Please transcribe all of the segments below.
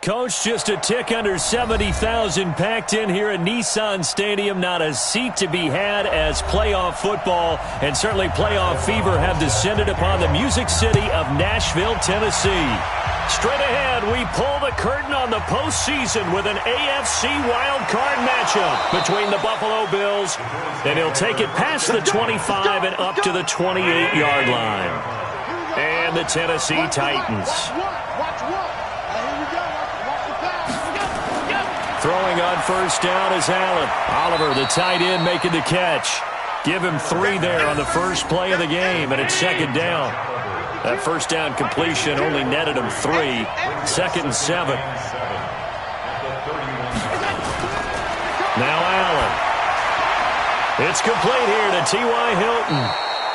Coach, just a tick under 70,000 packed in here at Nissan Stadium. Not a seat to be had as playoff football and certainly playoff fever have descended upon the Music City of Nashville, Tennessee. Straight ahead, we pull the curtain on the postseason with an AFC wildcard matchup between the Buffalo Bills, and he'll take it past the 25 and up to the 28-yard line. And the Tennessee Titans. Throwing on first down is Allen. Oliver, the tight end, making the catch. Give him 3 there on the first play of the game, and it's second down. That first down completion only netted him 3. Second and 7. Now Allen. It's complete here to T.Y. Hilton.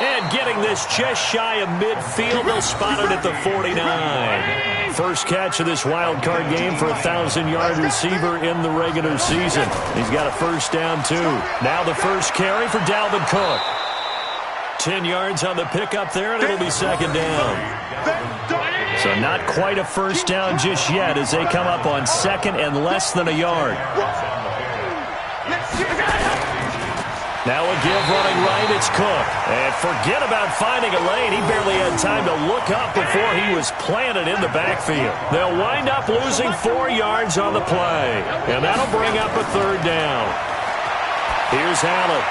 And getting this just shy of midfield, they'll spot it at the 49. First catch of this wild card game for a 1,000-yard receiver in the regular season. He's got a first down, too. Now the first carry for Dalvin Cook. 10 yards on the pickup there, and it'll be second down. So not quite a first down just yet as they come up on second and less than a yard. Now a give running right, it's Cook. And forget about finding a lane. He barely had time to look up before he was planted in the backfield. They'll wind up losing 4 yards on the play. And that'll bring up a third down. Here's Allen.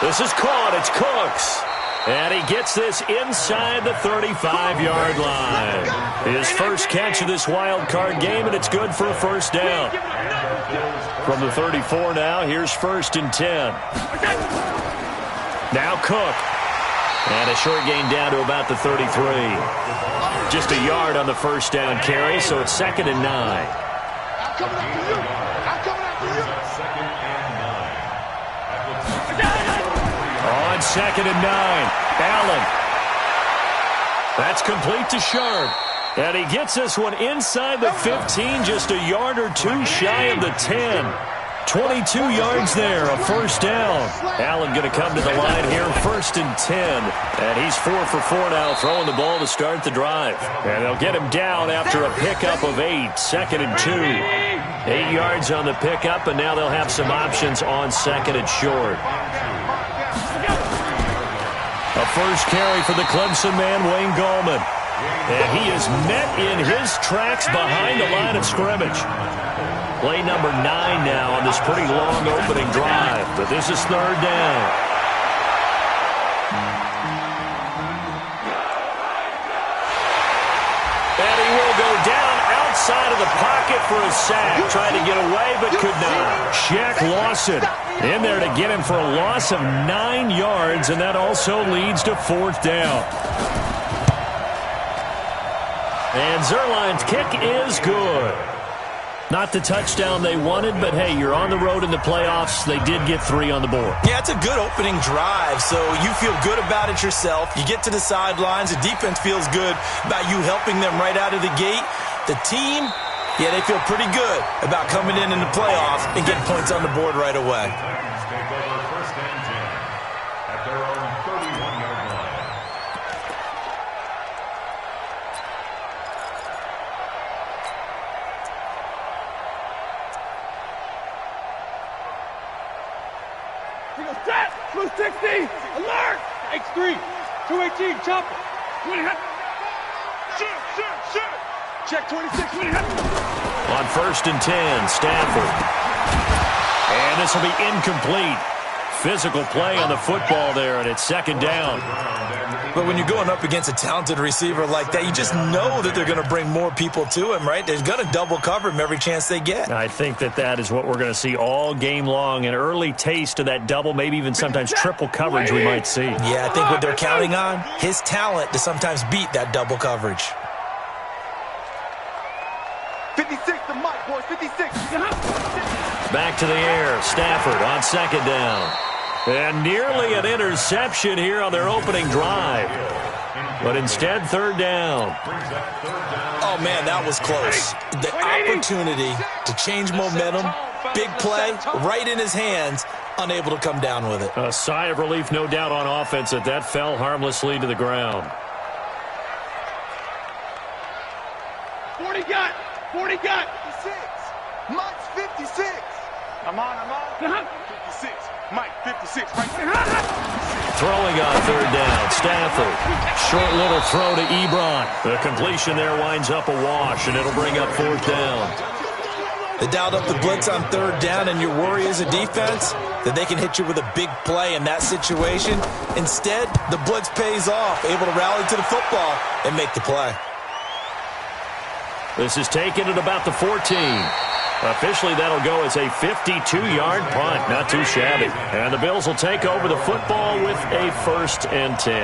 This is caught. It's Cooks. And he gets this inside the 35-yard line. His first catch of this wild card game, and it's good for a first down. From the 34 now, here's first and 10. Now Cook. And a short gain down to about the 33. Just a yard on the first down carry, so it's second and 9. I'm coming after you. I'm coming after you. On second and 9, Allen. That's complete to Sharp. And he gets this one inside the 15, just a yard or 2 shy of the 10. 22 yards there, a first down. Allen going to come to the line here, first and 10. And he's 4 for 4 now, throwing the ball to start the drive. And they'll get him down after a pickup of 8, second and 2. 8 yards on the pickup, and now they'll have some options on second and short. A first carry for the Clemson man, Wayne Gallman. And he is met in his tracks behind the line of scrimmage. Play number 9 now on this pretty long opening drive. But this is third down. And he will go down outside of the pocket for a sack. Tried to get away but could not. Shaq Lawson in there to get him for a loss of 9 yards, and that also leads to fourth down. And Zuerlein's kick is good. Not the touchdown they wanted, but hey, you're on the road in the playoffs. They did get 3 on the board. Yeah, it's a good opening drive, so you feel good about it yourself. You get to the sidelines. The defense feels good about you helping them right out of the gate. The team, yeah, they feel pretty good about coming in the playoffs and getting points on the board right away. Set! 260! Alert! X3! 218, chopper! 20 hit! Shoot! Check 26, 20 hit! On first and 10, Stafford. And this will be incomplete. Physical play on the football there, and it's second down. But when you're going up against a talented receiver like that, you just know that they're going to bring more people to him, right? They're going to double cover him every chance they get. I think that is what we're going to see all game long. An early taste of that double, maybe even sometimes triple coverage we might see. Yeah, I think what they're counting on, his talent to sometimes beat that double coverage. 56 to Mike, boys, 56. Back to the air, Stafford on second down. And nearly an interception here on their opening drive. But instead, third down. Oh, man, that was close. The opportunity to change momentum, big play, right in his hands, unable to come down with it. A sigh of relief, no doubt, on offense that that fell harmlessly to the ground. 40 got. 40 got. Mike's 56. I'm on. 56. Mike, 56. Right there. Throwing on third down, Stafford. Short little throw to Ebron. The completion there winds up a wash, and it'll bring up fourth down. They dialed up the blitz on third down, and your worry as a defense that they can hit you with a big play in that situation. Instead, the blitz pays off, able to rally to the football and make the play. This is taken at about the 14. Officially, that'll go as a 52-yard punt. Not too shabby. And the Bills will take over the football with a 1st and 10.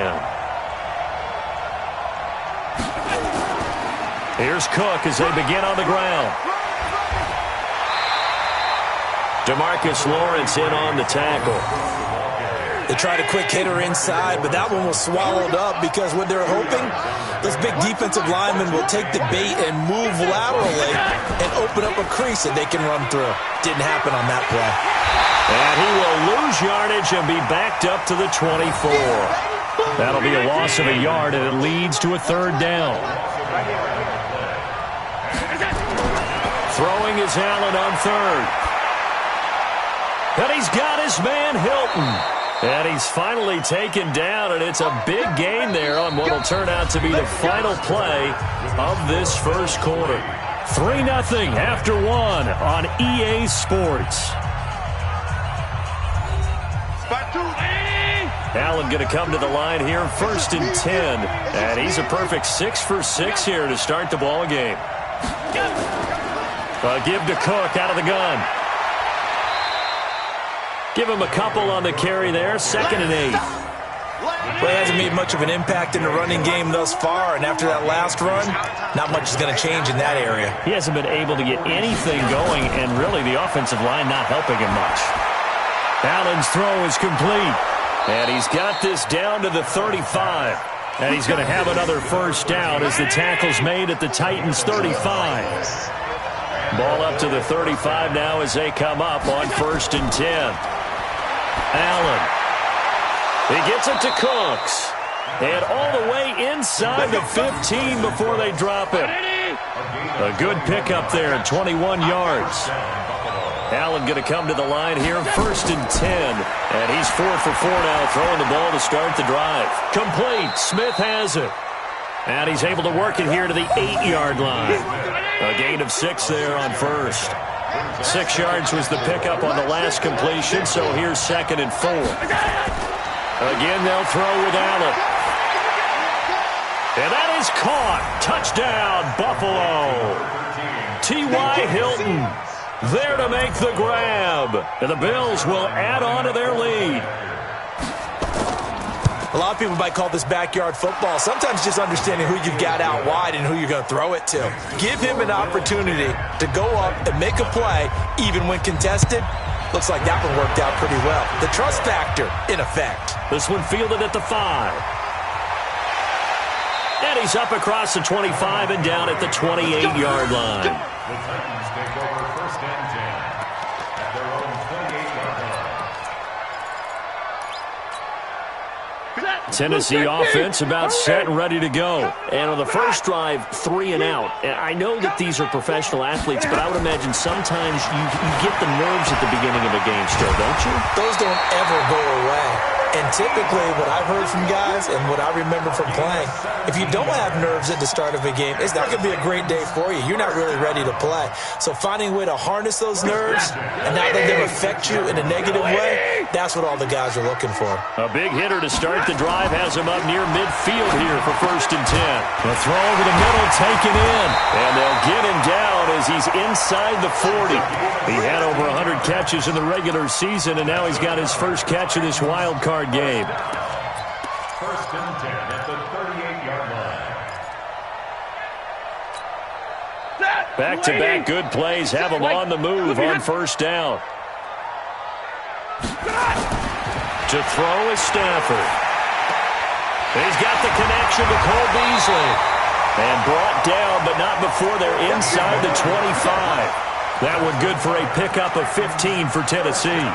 Here's Cook as they begin on the ground. DeMarcus Lawrence in on the tackle. They tried a quick hitter inside, but that one was swallowed up because what they're hoping, those big defensive linemen will take the bait and move laterally and open up a crease that they can run through. Didn't happen on that play. And he will lose yardage and be backed up to the 24. That'll be a loss of a yard, and it leads to a 3rd down. Throwing is Allen on 3rd. And he's got his man Hilton. And he's finally taken down, and it's a big gain there on what will turn out to be the final play of this first quarter. 3-0 after 1 on EA Sports. Allen going to come to the line here, 1st and 10. And he's a perfect 6 for 6 here to start the ball game. A give to Cook out of the gun. Give him a couple on the carry there, 2nd and 8. Well, he hasn't made much of an impact in the running game thus far, and after that last run, not much is going to change in that area. He hasn't been able to get anything going, and really the offensive line not helping him much. Allen's throw is complete, and he's got this down to the 35. And he's going to have another 1st down as the tackle's made at the Titans' 35. Ball up to the 35 now as they come up on 1st and 10. Allen. He gets it to Cooks. And all the way inside the 15 before they drop it. A good pickup there at 21 yards. Allen going to come to the line here, 1st and 10. And he's 4 for 4 now, throwing the ball to start the drive. Complete. Smith has it. And he's able to work it here to the 8-yard line. A gain of 6 there on 1st. 6 yards was the pickup on the last completion, so here's 2nd and 4. Again, they'll throw with Allen. And that is caught. Touchdown, Buffalo. T.Y. Hilton there to make the grab. And the Bills will add on to their lead. A lot of people might call this backyard football. Sometimes just understanding who you've got out wide and who you're going to throw it to. Give him an opportunity to go up and make a play, even when contested. Looks like that one worked out pretty well. The trust factor in effect. This one fielded at the 5. And he's up across the 25 and down at the 28-yard line. The Titans take over 1st and 10 at their own 28-yard line. Tennessee offense about set and ready to go. And on the first drive, 3 and out. And I know that these are professional athletes, but I would imagine sometimes you get the nerves at the beginning of a game still, don't you? Those don't ever go away. And typically what I've heard from guys and what I remember from playing, if you don't have nerves at the start of a game, it's not going to be a great day for you. You're not really ready to play. So finding a way to harness those nerves and not let them affect you in a negative way, that's what all the guys are looking for. A big hitter to start the drive has him up near midfield here for 1st and 10. The throw over the middle taken in. And they'll get him down as he's inside the 40. He had over 100 catches in the regular season, and now he's got his first catch of this wild card game. 1st and 10 at the 38-yard line. Back-to-back good plays have him on the move on 1st down. To throw is Stafford. He's got the connection to Cole Beasley. And brought down, but not before they're inside the 25. That one good for a pickup of 15 for Tennessee.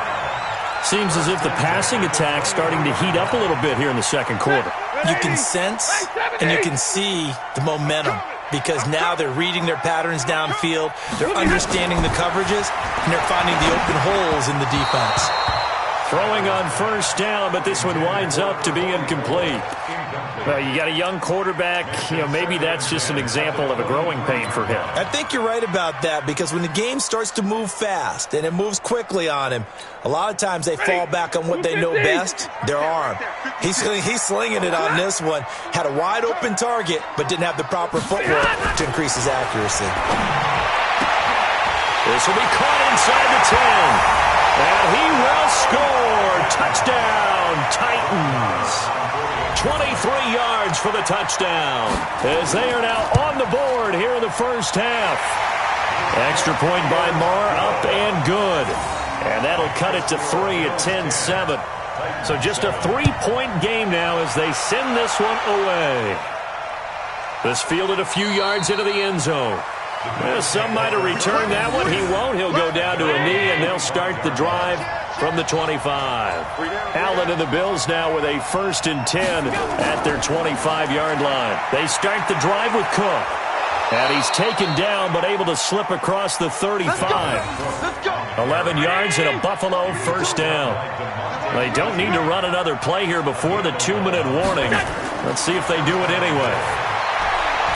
Seems as if the passing attack's starting to heat up a little bit here in the second quarter. You can sense and you can see the momentum. because now they're reading their patterns downfield, they're understanding the coverages, and they're finding the open holes in the defense. Throwing on first down, but this one winds up to be incomplete. Well, you got a young quarterback. Maybe that's just an example of a growing pain for him. I think you're right about that, because when the game starts to move fast and it moves quickly on him, a lot of times they fall back on what they know best, their arm. He's slinging it on this one. Had a wide open target, but didn't have the proper footwork to increase his accuracy. This will be caught inside the 10. And he will score. Touchdown, Titans. 23 yards for the touchdown, as they are now on the board here in the first half. Extra point by Marr, up and good. And that'll cut it to 3 at 10-7. So just a 3-point game now as they send this one away. This fielded a few yards into the end zone. Some might have returned that one. He won't. He'll go down to a knee, and they'll start the drive from the 25. Allen and the Bills now with a 1st and 10 at their 25-yard line. They start the drive with Cook. And he's taken down, but able to slip across the 35. 11 yards and a Buffalo first down. They don't need to run another play here before the 2-minute warning. Let's see if they do it anyway.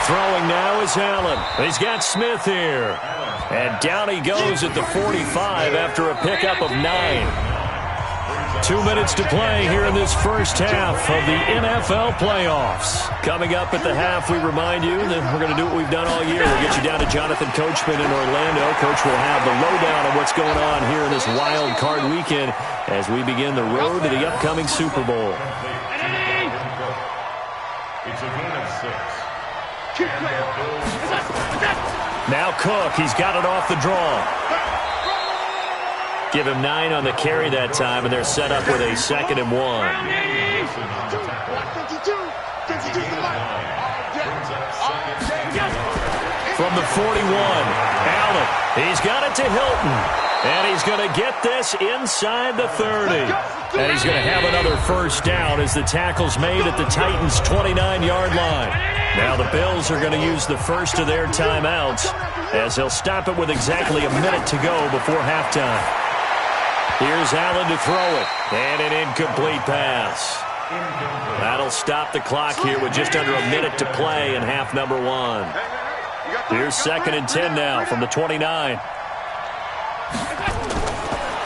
Throwing now is Allen. He's got Smith here. And down he goes at the 45 after a pickup of 9. 2 minutes to play here in this first half of the NFL playoffs. Coming up at the half, we remind you that we're going to do what we've done all year. We'll get you down to Jonathan Coachman in Orlando. Coach will have the lowdown on what's going on here in this wild card weekend as we begin the road to the upcoming Super Bowl. It's a gain of 6. Now Cook, he's got it off the draw. Give him 9 on the carry that time, and they're set up with a 2nd and 1. From the 41, Allen, he's got it to Hilton, and he's going to get this inside the 30. And he's going to have another first down as the tackle's made at the Titans' 29-yard line. Now the Bills are going to use the first of their timeouts as they'll stop it with exactly a minute to go before halftime. Here's Allen to throw it, and an incomplete pass. That'll stop the clock here with just under a minute to play in half number 1. Here's 2nd and 10 now from the 29.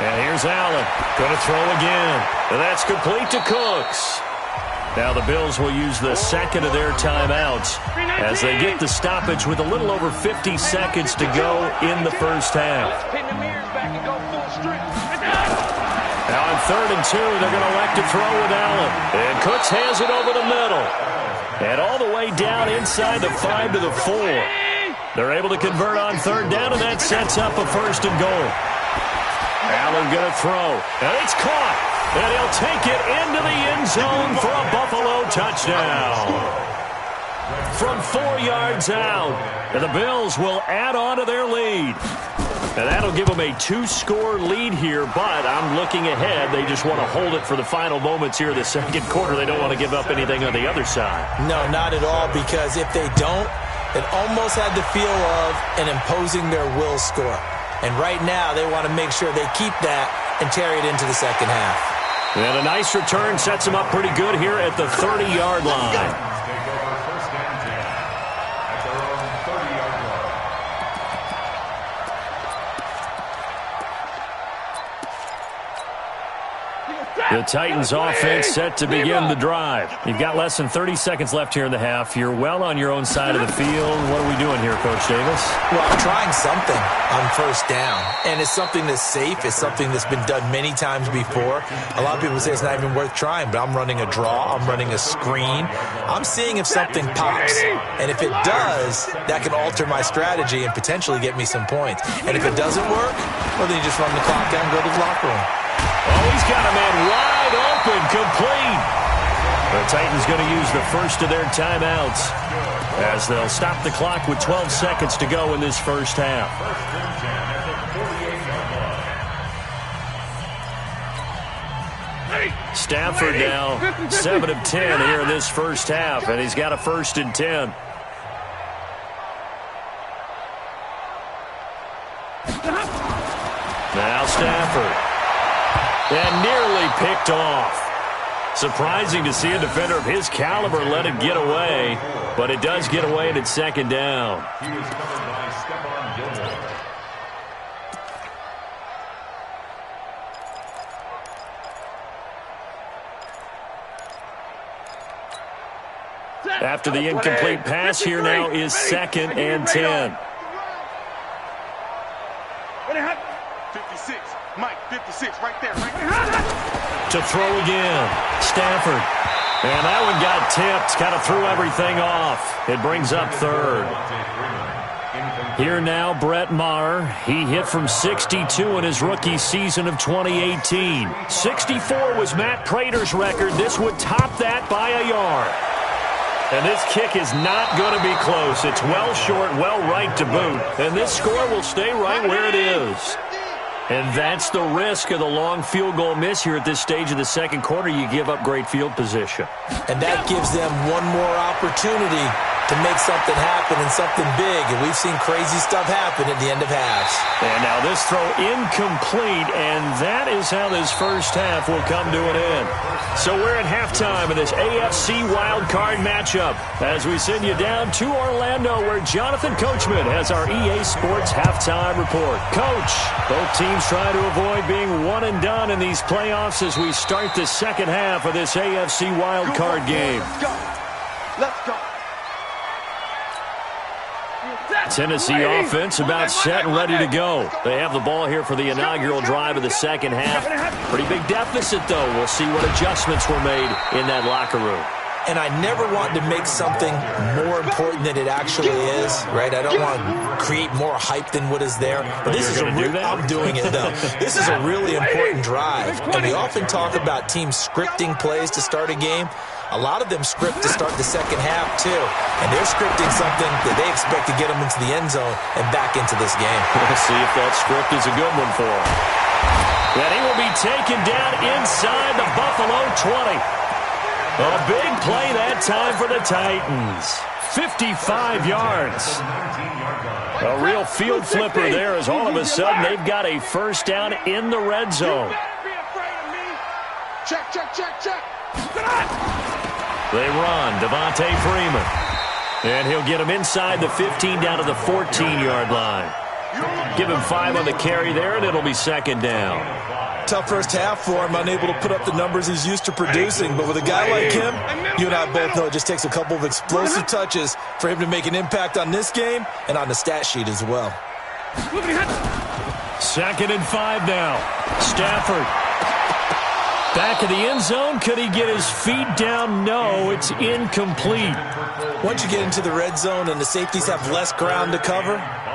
And here's Allen, going to throw again. And that's complete to Cooks. Now the Bills will use the 2nd of their timeouts as they get the stoppage with a little over 50 seconds to go in the first half. Now on 3rd and 2, they're going to elect to throw with Allen. And Cooks has it over the middle. And all the way down inside the 5 to the 4. They're able to convert on 3rd down, and that sets up a 1st and goal. Allen going to throw. And it's caught. And he'll take it into the end zone for a Buffalo touchdown. From 4 yards out. And the Bills will add on to their lead. And that'll give them a 2-score lead here, but I'm looking ahead. They just want to hold it for the final moments here of the second quarter. They don't want to give up anything on the other side. No, not at all, because if they don't, it almost had the feel of an imposing their will score. And right now, they want to make sure they keep that and carry it into the second half. And a nice return sets them up pretty good here at the 30-yard line. The Titans offense set to begin the drive. You've got less than 30 seconds left here in the half. You're well on your own side of the field. What are we doing here, Coach Davis? Well, I'm trying something on 1st down. And it's something that's safe. It's something that's been done many times before. A lot of people say it's not even worth trying, but I'm running a draw. I'm running a screen. I'm seeing if something pops. And if it does, that can alter my strategy and potentially get me some points. And if it doesn't work, well, then you just run the clock down and go to the locker room. Oh, he's got a man wide open, complete. The Titans going to use the first of their timeouts as they'll stop the clock with 12 seconds to go in this first half. Stafford now 7 of 10 here in this first half, and he's got a 1st and 10. Stafford. And nearly picked off. Surprising to see a defender of his caliber let it get away, but it does get away and it's second down. He was covered by Stephon Gilmore. After the incomplete pass, here now is 2nd and 10. 56. Mike, 56, right there. To throw again. Stafford. And that one got tipped. Kind of threw everything off. It brings up 3rd. Here now, Brett Maher. He hit from 62 in his rookie season of 2018. 64 was Matt Prater's record. This would top that by a yard. And this kick is not going to be close. It's well short, well right to boot. And this score will stay right where it is. And that's the risk of the long field goal miss here at this stage of the second quarter. You give up great field position. And that gives them one more opportunity to make something happen and something big. And we've seen crazy stuff happen at the end of halves. And now this throw incomplete, and that is how this first half will come to an end. So we're at halftime of this AFC wildcard matchup as we send you down to Orlando where Jonathan Coachman has our EA Sports halftime report. Coach, both teams try to avoid being one and done in these playoffs as we start the second half of this AFC wildcard game. Let's go. Tennessee offense about set and ready to go. They have the ball here for the inaugural drive of the second half. Pretty big deficit, though. We'll see what adjustments were made in that locker room. And I never want to make something more important than it actually is, right? I don't want to create more hype than what is there. But this is I'm doing it, though. This is a really important drive. And we often talk about teams scripting plays to start a game. A lot of them script to start the second half, too. And they're scripting something that they expect to get them into the end zone and back into this game. We'll see if that script is a good one for him. And he will be taken down inside the Buffalo 20. A big play that time for the Titans. 55 yards. A real field flipper there as all of a sudden they've got a first down in the red zone. Check. They run, Devontae Freeman. And he'll get him inside the 15 down to the 14-yard line. Give him 5 on the carry there, and it'll be second down. Tough first half for him, unable to put up the numbers he's used to producing. But with a guy like him, you and I both know it just takes a couple of explosive touches for him to make an impact on this game and on the stat sheet as well. 2nd and 5 now. Stafford. Back of the end zone. Could he get his feet down? No, it's incomplete. Once you get into the red zone and the safeties have less ground to cover,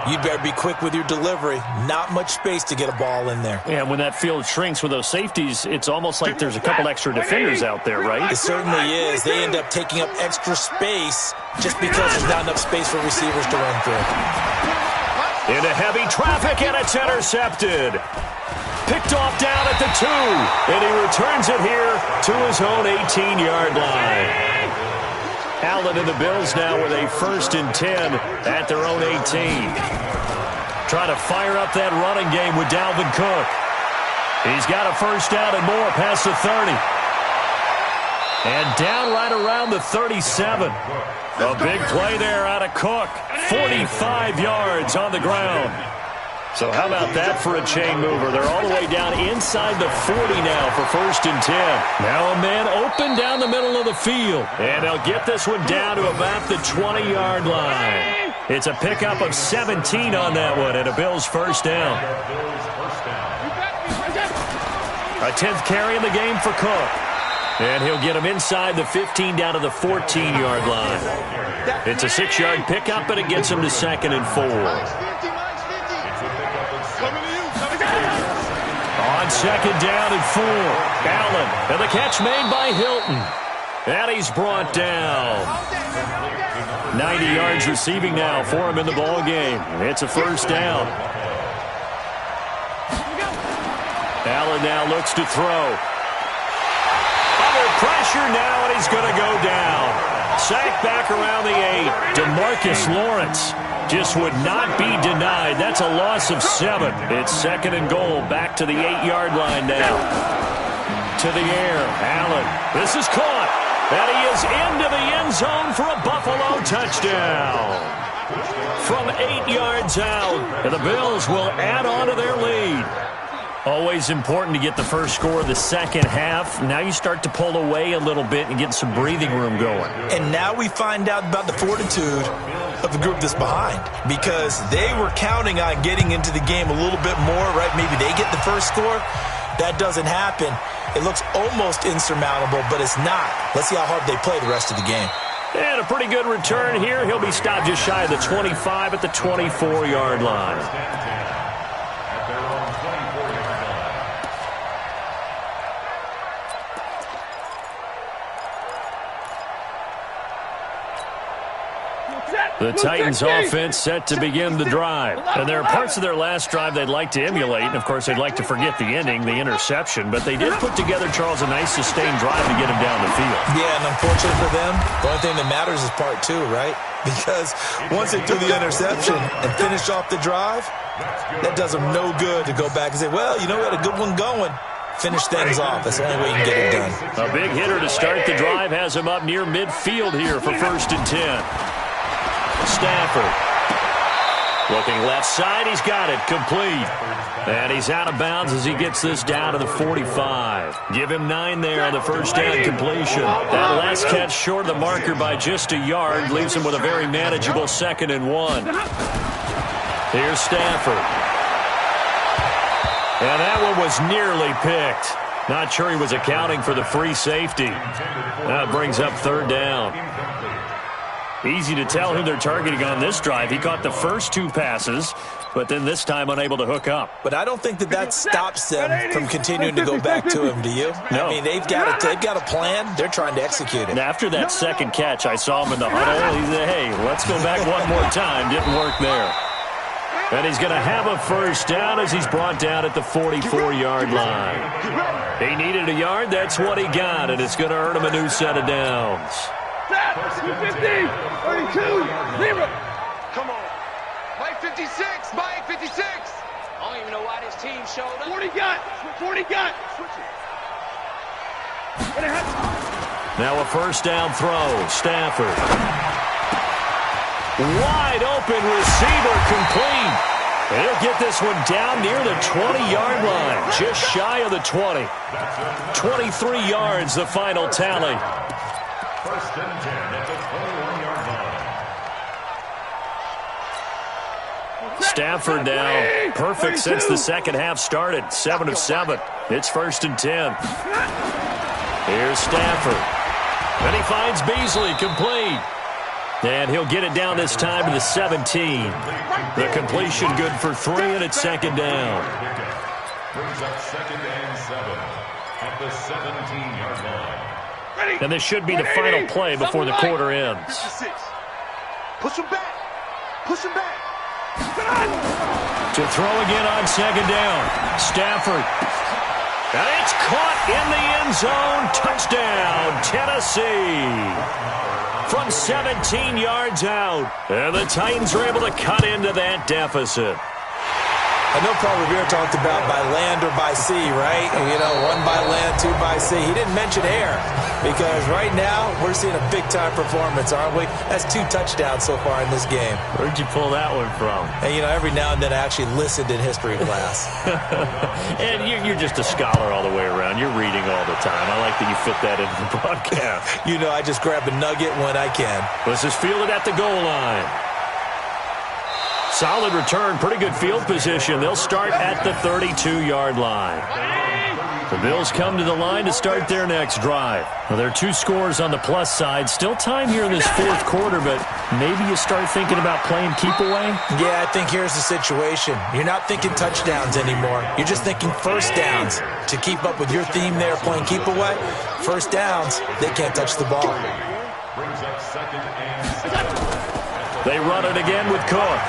you better be quick with your delivery. Not much space to get a ball in there. Yeah, when that field shrinks with those safeties, it's almost like there's a couple extra defenders out there, right? It certainly is. They end up taking up extra space just because there's not enough space for receivers to run through. Into heavy traffic, and it's intercepted. Picked off down at the 2, and he returns it here to his own 18-yard line. Allen and the Bills now with a 1st and 10 at their own 18. Trying to fire up that running game with Dalvin Cook. He's got a first down and more past the 30. And down right around the 37. A big play there out of Cook. 45 yards on the ground. So how about that for a chain mover? They're all the way down inside the 40 now for 1st and 10. Now a man open down the middle of the field. And they'll get this one down to about the 20-yard line. It's a pickup of 17 on that one and a Bills first down. A 10th carry in the game for Cook. And he'll get him inside the 15 down to the 14-yard line. It's a 6-yard pickup, but it gets him to 2nd and 4. On 2nd down and 4. Allen, and the catch made by Hilton. And he's brought down. 90 yards receiving now for him in the ball game. It's a first down. Allen now looks to throw. Under pressure now, and he's going to go down. sack back around the 8. DeMarcus Lawrence just would not be denied. That's a loss of 7. It's 2nd and goal. Back to the 8-yard line now. To the air. Allen. This is caught. And he is into the end zone for a Buffalo touchdown. From 8 yards out. And the Bills will add on to their lead. Always important to get the first score of the second half. Now you start to pull away a little bit and get some breathing room going. And now we find out about the fortitude of the group that's behind, because they were counting on getting into the game a little bit more, right? Maybe they get the first score. That doesn't happen. It looks almost insurmountable, but it's not. Let's see how hard they play the rest of the game. And a pretty good return here. He'll be stopped just shy of the 25 at the 24-yard line. The Titans offense set to begin the drive. And there are parts of their last drive they'd like to emulate. And, of course, they'd like to forget the ending, the interception. But they did put together, Charles, a nice sustained drive to get him down the field. Yeah, and unfortunately for them, the only thing that matters is part 2, right? Because once they do the interception and finish off the drive, that does them no good to go back and say, well, you know, we had a good one going. Finish things off. That's the only way you can get it done. A big hitter to start the drive has him up near midfield here for 1st and 10. Stafford. Looking left side. He's got it. Complete. And he's out of bounds as he gets this down to the 45. Give him 9 there on the first down completion. That last catch short of the marker by just a yard leaves him with a very manageable 2nd and 1. Here's Stafford. And that one was nearly picked. Not sure he was accounting for the free safety. That brings up 3rd down. Easy to tell who they're targeting on this drive. He caught the first 2 passes, but then this time unable to hook up. But I don't think that stops them from continuing to go back to him, do you? No. I mean, they've got a plan. They're trying to execute it. And after that second catch, I saw him in the huddle. He said, hey, let's go back one more time. Didn't work there. And he's going to have a first down as he's brought down at the 44-yard line. He needed a yard. That's what he got, and it's going to earn him a new set of downs. 250, 32, 0. Come on. Mike 56, Mike 56. I don't even know why this team showed up. 40 got. Switch it. Now a first down throw. Stafford. Wide open receiver complete. And he'll get this one down near the 20-yard line. Just shy of the 20. 23 yards, the final tally. 1st and 10 at the 21-yard line. Stafford now perfect since the second half started. 7 of 7. It's 1st and 10. Here's Stafford. And he finds Beasley complete. And he'll get it down this time to the 17. The completion good for 3, and it's 2nd down. Brings up 2nd and 7 at the 17-yard line. And this should be the final play before the quarter ends. 56. Push him back. To throw again on 2nd down. Stafford. And it's caught in the end zone. Touchdown, Tennessee. From 17 yards out. And the Titans are able to cut into that deficit. I know Paul Revere talked about by land or by sea, right? You know, 1 by land, 2 by sea. He didn't mention air because right now we're seeing a big-time performance, aren't we? That's 2 touchdowns so far in this game. Where'd you pull that one from? And, you know, every now and then I actually listened in history class. And you're just a scholar all the way around. You're reading all the time. I like that you fit that into the broadcast. You know, I just grab a nugget when I can. This is fielded at the goal line. Solid return, pretty good field position. They'll start at the 32-yard line. The Bills come to the line to start their next drive. Well, there are 2 scores on the plus side. Still time here in this 4th quarter, but maybe you start thinking about playing keep away? Yeah, I think here's the situation. You're not thinking touchdowns anymore. You're just thinking first downs. To keep up with your theme there, playing keep away, first downs, they can't touch the ball. Brings up 2nd and 7. They run it again with Cook.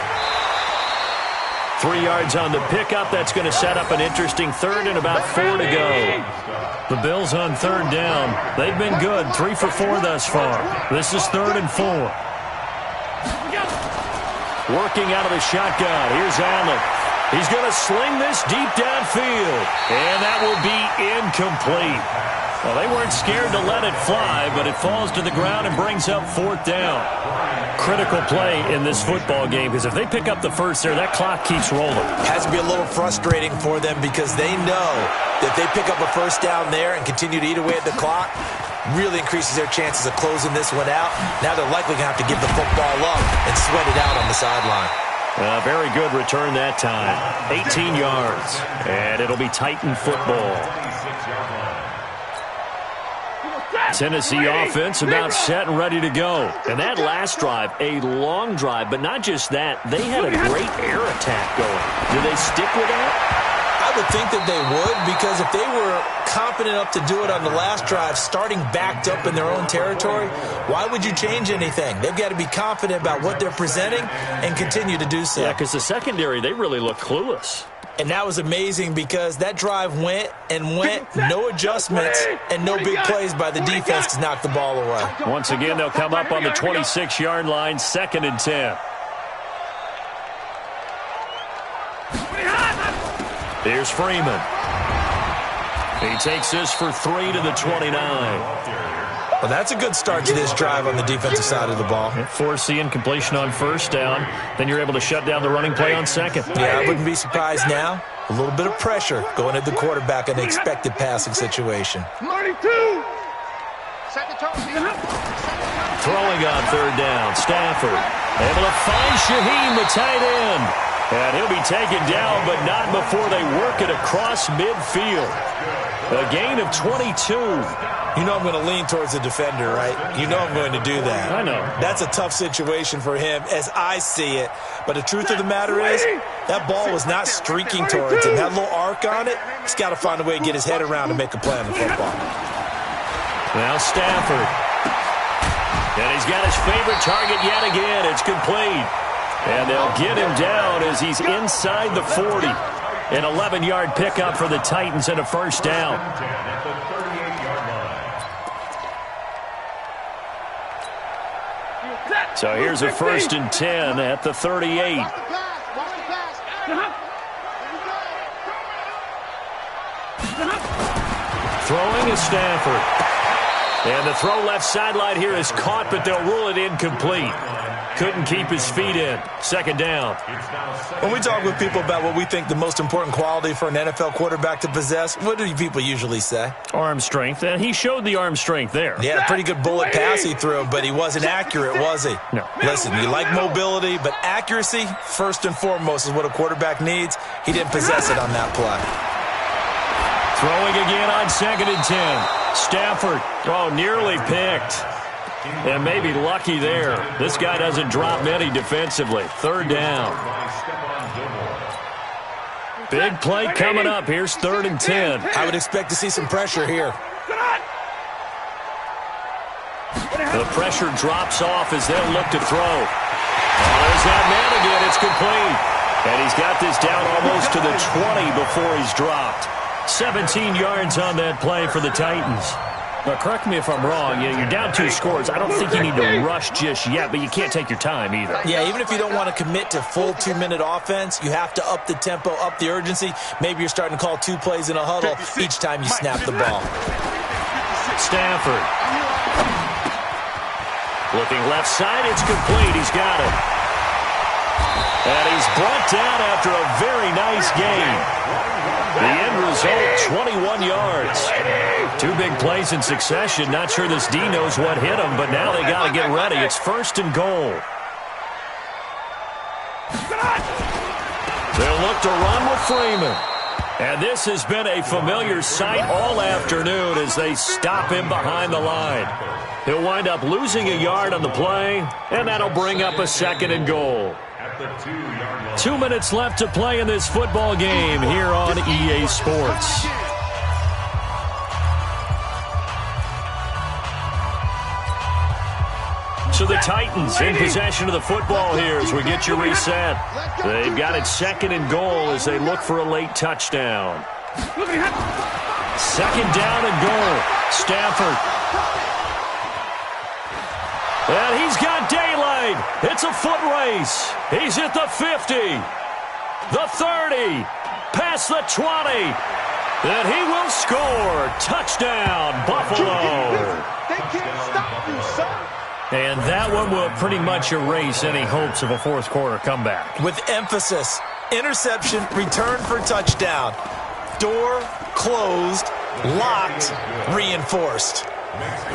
3 yards on the pickup. That's going to set up an interesting third and about 4 to go. The Bills on third down. They've been good, 3 for 4 thus far. This is 3rd and 4. Working out of the shotgun. Here's Allen. He's going to sling this deep downfield. And that will be incomplete. Well, they weren't scared to let it fly, but it falls to the ground and brings up 4th down. Critical play in this football game, because if they pick up the first there, that clock keeps rolling. Has to be a little frustrating for them because they know that they pick up a first down there and continue to eat away at the clock, really increases their chances of closing this one out. Now they're likely going to have to give the football up and sweat it out on the sideline. Very good return that time. 18 yards, and it'll be Titan football. Tennessee offense about set and ready to go. And that last drive, a long drive, but not just that. They had a great air attack going. Do they stick with that? I would think that they would, because if they were confident enough to do it on the last drive, starting backed up in their own territory, why would you change anything? They've got to be confident about what they're presenting and continue to do so. Yeah, because the secondary, they really look clueless. And that was amazing because that drive went and went, no adjustments, and no big plays by the defense to knock the ball away. Once again, they'll come up on the 26-yard line, 2nd and 10. Here's Freeman. He takes this for 3 to the 29. Well, that's a good start to this drive on the defensive side of the ball. Force the incompletion on first down. Then you're able to shut down the running play on second. Yeah, I wouldn't be surprised now. A little bit of pressure going at the quarterback in an expected passing situation. 32. Throwing on third down, Stafford. Able to find Shaheem, the tight end. And he'll be taken down, but not before they work it across midfield. A gain of 22. You know I'm going to lean towards the defender, right? You know I'm going to do that. I know. That's a tough situation for him as I see it. But the truth of the matter is, that ball was not streaking towards him. That little arc on it, he's got to find a way to get his head around and make a play on the football. Now Stafford. And he's got his favorite target yet again. It's complete. And they'll get him down as he's inside the 40. An 11-yard pickup for the Titans and a first down. So here's a 1st and 10 at the 38. Throwing is Stafford. And the throw left sideline here is caught, but they'll rule it incomplete. Couldn't keep his feet in. 2nd down. When we talk with people about what we think the most important quality for an NFL quarterback to possess, what do people usually say? Arm strength, and he showed the arm strength there. Yeah, pretty good bullet pass he threw, but he wasn't accurate, was he? No. Listen, you like mobility, but accuracy, first and foremost, is what a quarterback needs. He didn't possess it on that play. Throwing again on 2nd and 10. Stafford, nearly picked. And maybe lucky there. This guy doesn't drop many defensively. 3rd down. Big play coming up. Here's 3rd and 10. I would expect to see some pressure here. The pressure drops off as they'll look to throw. There's that man again. It's complete. And he's got this down almost to the 20 before he's dropped. 17 yards on that play for the Titans. Now, correct me if I'm wrong. You're down 2 scores. I don't think you need to rush just yet, but you can't take your time either. Yeah, even if you don't want to commit to full 2-minute offense, you have to up the tempo, up the urgency. Maybe you're starting to call 2 plays in a huddle each time you snap the ball. Stafford. Looking left side, it's complete. He's got it. And he's brought down after a very nice game. The end result, 21 yards. 2 big plays in succession. Not sure this D knows what hit him, but now they got to get ready. It's 1st and goal. They'll look to run with Freeman. And this has been a familiar sight all afternoon as they stop him behind the line. He'll wind up losing a yard on the play, and that'll bring up a 2nd and goal. 2 minutes left to play in this football game here on EA Sports. So the Titans in possession of the football here as we get you reset. They've got it 2nd and goal as they look for a late touchdown. 2nd down and goal. Stafford. And he's got daylight. It's a foot race. He's at the 50, the 30, past the 20. And he will score. Touchdown, Buffalo. They can't stop you, son. And that one will pretty much erase any hopes of a fourth quarter comeback. With emphasis, interception, return for touchdown. Door closed, locked, reinforced.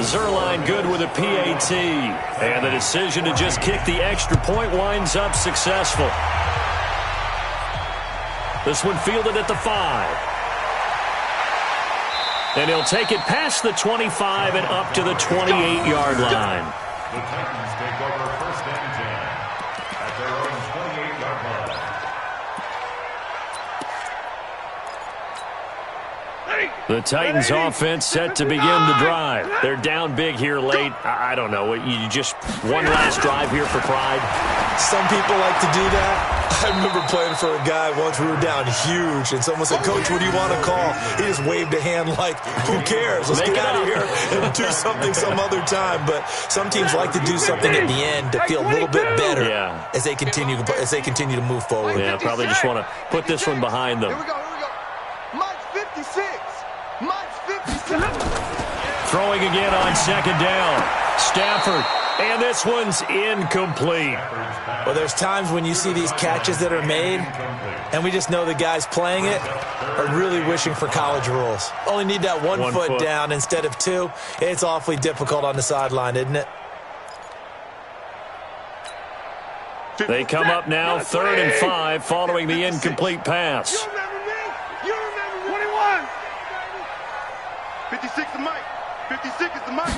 Zuerlein good with a PAT. And the decision to just kick the extra point winds up successful. This one fielded at the 5. And he'll take it past the 25 and up to the 28-yard line. The Titans take over 1st and 10 at their own 28-yard line. The Titans offense set to begin the drive. They're down big here late. I don't know. You just one last drive here for pride. Some people like to do that. I remember playing for a guy once. We were down huge, and someone said, "Coach, what do you want to call?" He just waved a hand like, "Who cares? Let's get out of here and do something some other time." But some teams like to do something at the end to feel a little bit better as they continue to move forward. Yeah, probably just want to put this one behind them. Here we go. Mike's 56. Mike's 56. Throwing again on 2nd down. Stafford. And this one's incomplete. Well, there's times when you see these catches that are made, and we just know the guys playing it are really wishing for college rules. Only need that one foot down instead of 2. It's awfully difficult on the sideline, isn't it? They come up now 3rd and 5 following the incomplete pass. You remember me? You remember 21. 56 is Mike. 56 is the Mike.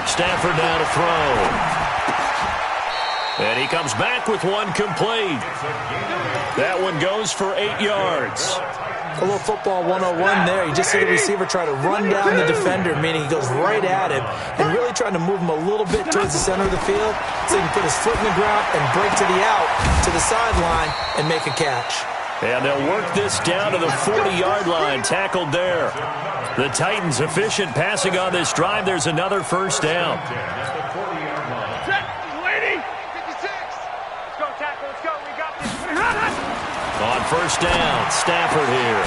Stafford now to throw. And he comes back with one complete. That one goes for 8 yards. A little football 101 there. You just see the receiver try to run down the defender, meaning he goes right at him and really trying to move him a little bit towards the center of the field so he can put his foot in the ground and break to the out, to the sideline, and make a catch. And they'll work this down to the 40-yard line, tackled there. The Titans efficient passing on this drive. There's another 1st down. On 1st down, Stafford here.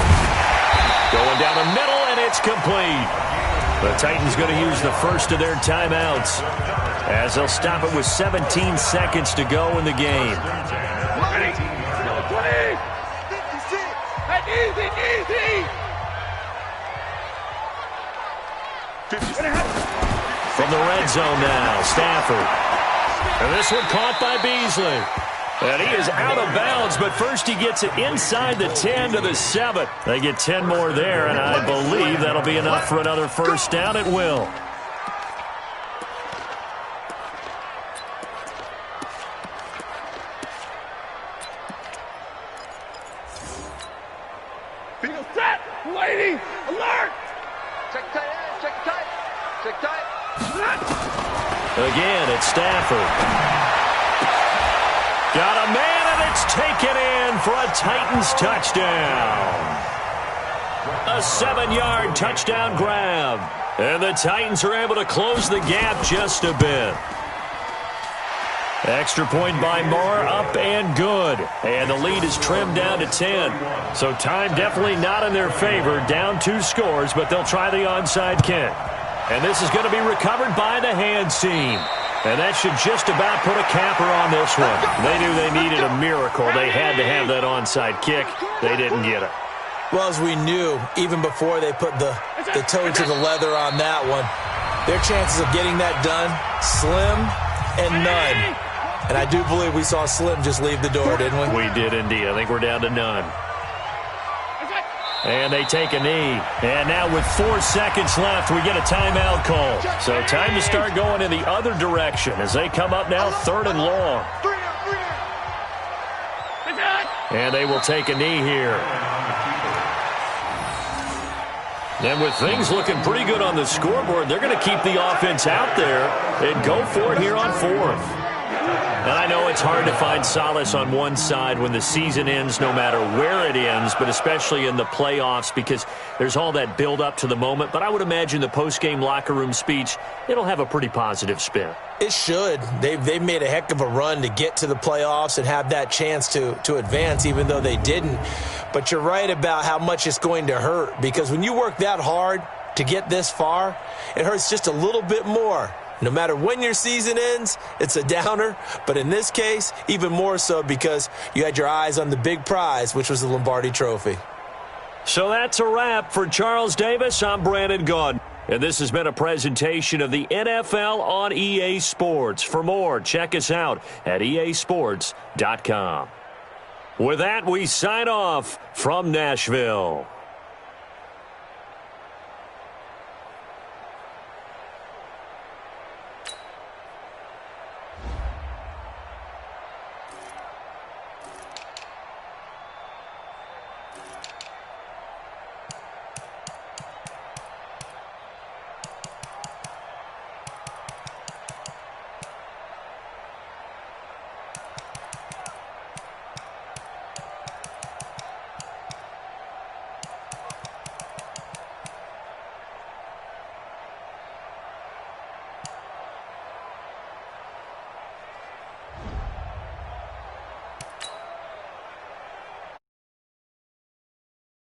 Going down the middle, and it's complete. The Titans going to use the first of their timeouts as they'll stop it with 17 seconds to go in the game. From the red zone now, Stafford. And this one caught by Beasley. And he is out of bounds, but first he gets it inside the 10 to the 7. They get 10 more there, and I believe that'll be enough for another 1st down. It will. Set, lady, alert! Check tight end, check tight. Check tight. Again, it's Stafford. Got a man, and it's taken in for a Titans touchdown. A 7-yard touchdown grab. And the Titans are able to close the gap just a bit. Extra point by Moore, up and good. And the lead is trimmed down to 10. So time definitely not in their favor. Down 2 scores, but they'll try the onside kick. And this is going to be recovered by the hands team. And that should just about put a capper on this one. They knew they needed a miracle. They had to have that onside kick. They didn't get it. Well, as we knew, even before they put the toe to the leather on that one, their chances of getting that done, slim and none. And I do believe we saw Slim just leave the door, didn't we? We did indeed. I think we're down to none. And they take a knee. And now with 4 seconds left, we get a timeout call. So time to start going in the other direction as they come up now 3rd and long. And they will take a knee here. And with things looking pretty good on the scoreboard, they're going to keep the offense out there and go for it here on fourth. And I know it's hard to find solace on one side when the season ends, no matter where it ends, but especially in the playoffs because there's all that build up to the moment. But I would imagine the post-game locker room speech, it'll have a pretty positive spin. It should. They've made a heck of a run to get to the playoffs and have that chance to advance, even though they didn't. But you're right about how much it's going to hurt because when you work that hard to get this far, it hurts just a little bit more. No matter when your season ends, it's a downer. But in this case, even more so because you had your eyes on the big prize, which was the Lombardi Trophy. So that's a wrap for Charles Davis. I'm Brandon Gaudin. And this has been a presentation of the NFL on EA Sports. For more, check us out at easports.com. With that, we sign off from Nashville.